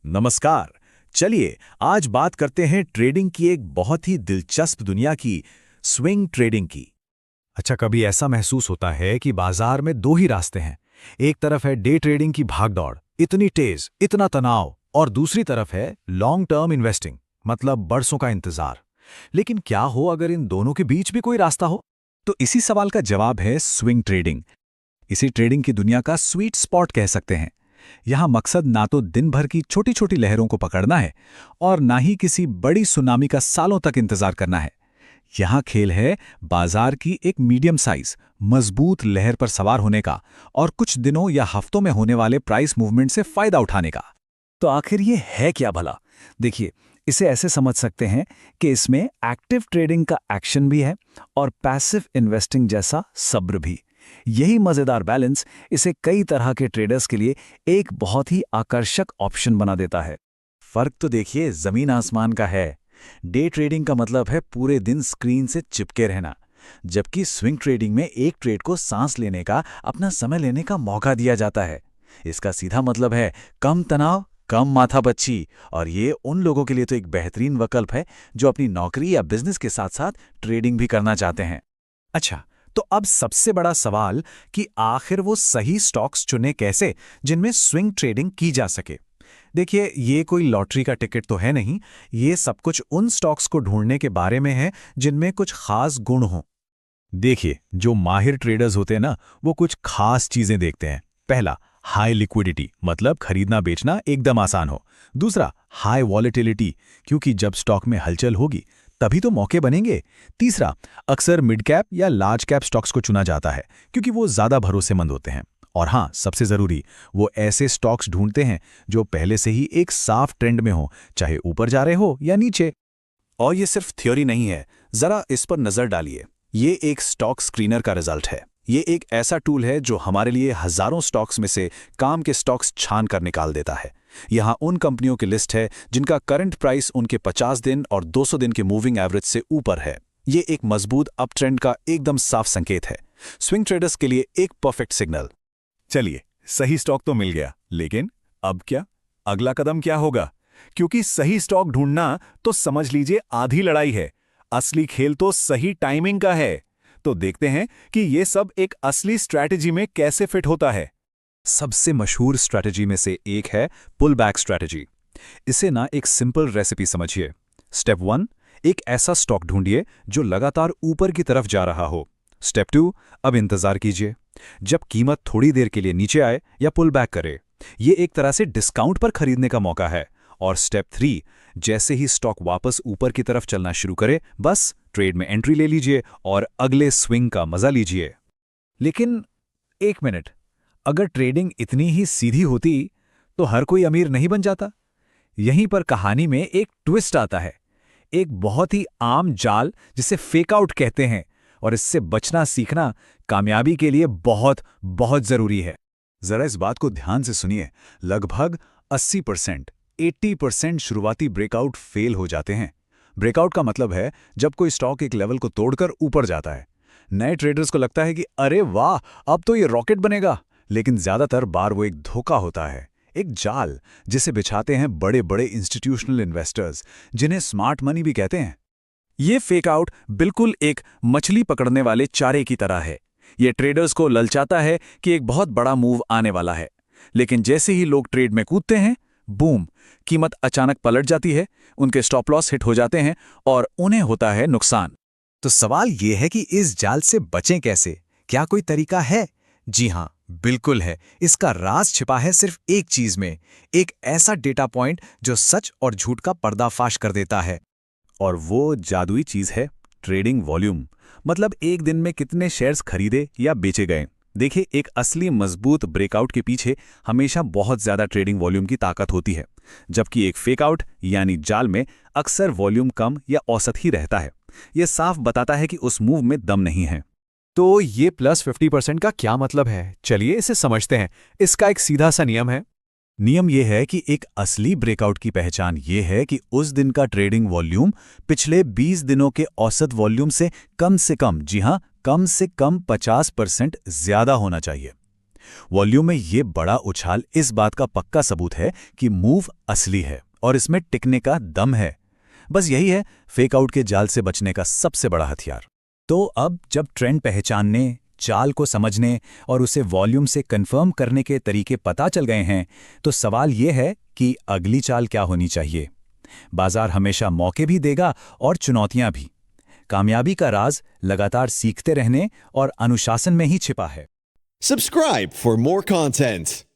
नमस्कार। चलिए आज बात करते हैं ट्रेडिंग की एक बहुत ही दिलचस्प दुनिया की, स्विंग ट्रेडिंग की। अच्छा, कभी ऐसा महसूस होता है कि बाजार में दो ही रास्ते हैं। एक तरफ है डे ट्रेडिंग की भागदौड़, इतनी तेज, इतना तनाव, और दूसरी तरफ है लॉन्ग टर्म इन्वेस्टिंग, मतलब बरसों का इंतजार। लेकिन क्या हो अगर इन दोनों के बीच भी कोई रास्ता हो? तो इसी सवाल का जवाब है स्विंग ट्रेडिंग। इसी ट्रेडिंग की दुनिया का स्वीट स्पॉट कह सकते हैं। यहां मकसद ना तो दिन भर की छोटी छोटी लहरों को पकड़ना है और ना ही किसी बड़ी सुनामी का सालों तक इंतजार करना है। यहां खेल है बाजार की एक मीडियम साइज मजबूत लहर पर सवार होने का और कुछ दिनों या हफ्तों में होने वाले प्राइस मूवमेंट से फायदा उठाने का। तो आखिर ये है क्या भला? देखिए, इसे ऐसे समझ सकते हैं कि इसमें एक्टिव ट्रेडिंग का एक्शन भी है और पैसिव इन्वेस्टिंग जैसा सब्र भी। यही मजेदार बैलेंस इसे कई तरह के ट्रेडर्स के लिए एक बहुत ही आकर्षक ऑप्शन बना देता है। फर्क तो देखिए जमीन आसमान का है। डे ट्रेडिंग का मतलब है पूरे दिन स्क्रीन से चिपके रहना, जबकि स्विंग ट्रेडिंग में एक ट्रेड को सांस लेने का, अपना समय लेने का मौका दिया जाता है। इसका सीधा मतलब है कम तनाव, कम माथापच्ची, और ये उन लोगों के लिए तो एक बेहतरीन विकल्प है जो अपनी नौकरी या बिजनेस के साथ साथ ट्रेडिंग भी करना चाहते हैं। अच्छा, तो अब सबसे बड़ा सवाल कि आखिर वो सही स्टॉक्स चुने कैसे जिनमें स्विंग ट्रेडिंग की जा सके। देखिए, ये कोई लॉटरी का टिकट तो है नहीं। ये सब कुछ उन स्टॉक्स को ढूंढने के बारे में है जिनमें कुछ खास गुण हों। देखिए, जो माहिर ट्रेडर्स होते हैं ना, वो कुछ खास चीजें देखते हैं। पहला, हाई लिक्विडिटी, मतलब खरीदना बेचना एकदम आसान हो। दूसरा, हाई वॉलेटिलिटी, क्योंकि जब स्टॉक में हलचल होगी तभी तो मौके बनेंगे। तीसरा, अक्सर मिड कैप या लार्ज कैप स्टॉक्स को चुना जाता है क्योंकि वो ज्यादा भरोसेमंद होते हैं। और हाँ, सबसे जरूरी, वो ऐसे स्टॉक्स ढूंढते हैं जो पहले से ही एक साफ ट्रेंड में हो, चाहे ऊपर जा रहे हो या नीचे। और ये सिर्फ थ्योरी नहीं है, जरा इस पर नजर डालिए। ये एक स्टॉक स्क्रीनर का रिजल्ट है। ये एक ऐसा टूल है जो हमारे लिए हजारों स्टॉक्स में से काम के स्टॉक्स छान कर निकाल देता है। यहाँ उन कंपनियों की लिस्ट है जिनका करंट प्राइस उनके 50 दिन और 200 दिन के मूविंग एवरेज से ऊपर है। ये एक मजबूत अप ट्रेंड का एकदम साफ संकेत है। स्विंग ट्रेडर्स के लिए एक परफेक्ट सिग्नल। चलिए, सही स्टॉक तो मिल गया, लेकिन अब क्या? अगला कदम क्या होगा? क्योंकि सही स्टॉक ढूंढना तो समझ लीजिए आधी लड़ाई है। असली खेल तो सही टाइमिंग का है। तो देखते हैं कि ये सब एक असली स्ट्रैटेजी में कैसे फिट होता है। सबसे मशहूर स्ट्रैटेजी में से एक है पुल बैक स्ट्रैटेजी। इसे ना एक सिंपल रेसिपी समझिए। स्टेप 1, एक ऐसा स्टॉक ढूंढिए जो लगातार ऊपर की तरफ जा रहा हो। स्टेप 2, अब इंतजार कीजिए जब कीमत थोड़ी देर के लिए नीचे आए या पुल बैक करे। ये एक तरह से डिस्काउंट पर खरीदने का मौका है। और स्टेप 3, जैसे ही स्टॉक वापस ऊपर की तरफ चलना शुरू करे, बस ट्रेड में एंट्री ले लीजिए और अगले स्विंग का मजा लीजिए। लेकिन एक मिनट, अगर ट्रेडिंग इतनी ही सीधी होती तो हर कोई अमीर नहीं बन जाता? यहीं पर कहानी में एक ट्विस्ट आता है। एक बहुत ही आम जाल जिसे फेक आउट कहते हैं, और इससे बचना सीखना कामयाबी के लिए बहुत बहुत जरूरी है। जरा इस बात को ध्यान से सुनिए। लगभग 80%, 80% शुरुआती ब्रेकआउट फेल हो जाते हैं। ब्रेकआउट का मतलब है जब कोई स्टॉक एक लेवल को तोड़कर ऊपर जाता है। नए ट्रेडर्स को लगता है कि अरे वाह, अब तो ये रॉकेट बनेगा, लेकिन ज्यादातर बार वो एक धोखा होता है, एक जाल जिसे बिछाते हैं बड़े बड़े इंस्टीट्यूशनल इन्वेस्टर्स, जिन्हें स्मार्ट मनी भी कहते हैं। ये फेक आउट बिल्कुल एक मछली पकड़ने वाले चारे की तरह है। ये ट्रेडर्स को ललचाता है कि एक बहुत बड़ा मूव आने वाला है, लेकिन जैसे ही लोग ट्रेड में कूदते हैं, बूम, कीमत अचानक पलट जाती है, उनके स्टॉप लॉस हिट हो जाते हैं और उन्हें होता है नुकसान। तो सवाल ये है कि इस जाल से बचें कैसे? क्या कोई तरीका है? जी हाँ, बिल्कुल है। इसका राज छिपा है सिर्फ एक चीज में, एक ऐसा डेटा पॉइंट जो सच और झूठ का पर्दाफाश कर देता है। और वो जादुई चीज है ट्रेडिंग वॉल्यूम, मतलब एक दिन में कितने शेयर्स खरीदे या बेचे गए। देखिए, एक असली मजबूत ब्रेकआउट के पीछे हमेशा बहुत ज्यादा ट्रेडिंग वॉल्यूम की ताकत होती है, जबकि एक फेकआउट यानी जाल में अक्सर वॉल्यूम कम या औसत ही रहता है। यह साफ बताता है कि उस मूव में दम नहीं है। तो ये प्लस 50% का क्या मतलब है? चलिए इसे समझते हैं। इसका एक सीधा सा नियम है। नियम यह है कि एक असली ब्रेकआउट की पहचान यह है कि उस दिन का ट्रेडिंग वॉल्यूम पिछले 20 दिनों के औसत वॉल्यूम से कम, जी हां, कम से कम 50% ज्यादा होना चाहिए। वॉल्यूम में ये बड़ा उछाल इस बात का पक्का सबूत है कि मूव असली है और इसमें टिकने का दम है। बस यही है फेक आउट के जाल से बचने का सबसे बड़ा हथियार। तो अब जब ट्रेंड पहचानने, चाल को समझने और उसे वॉल्यूम से कंफर्म करने के तरीके पता चल गए हैं, तो सवाल ये है कि अगली चाल क्या होनी चाहिए। बाजार हमेशा मौके भी देगा और चुनौतियां भी। कामयाबी का राज लगातार सीखते रहने और अनुशासन में ही छिपा है। Subscribe for more content.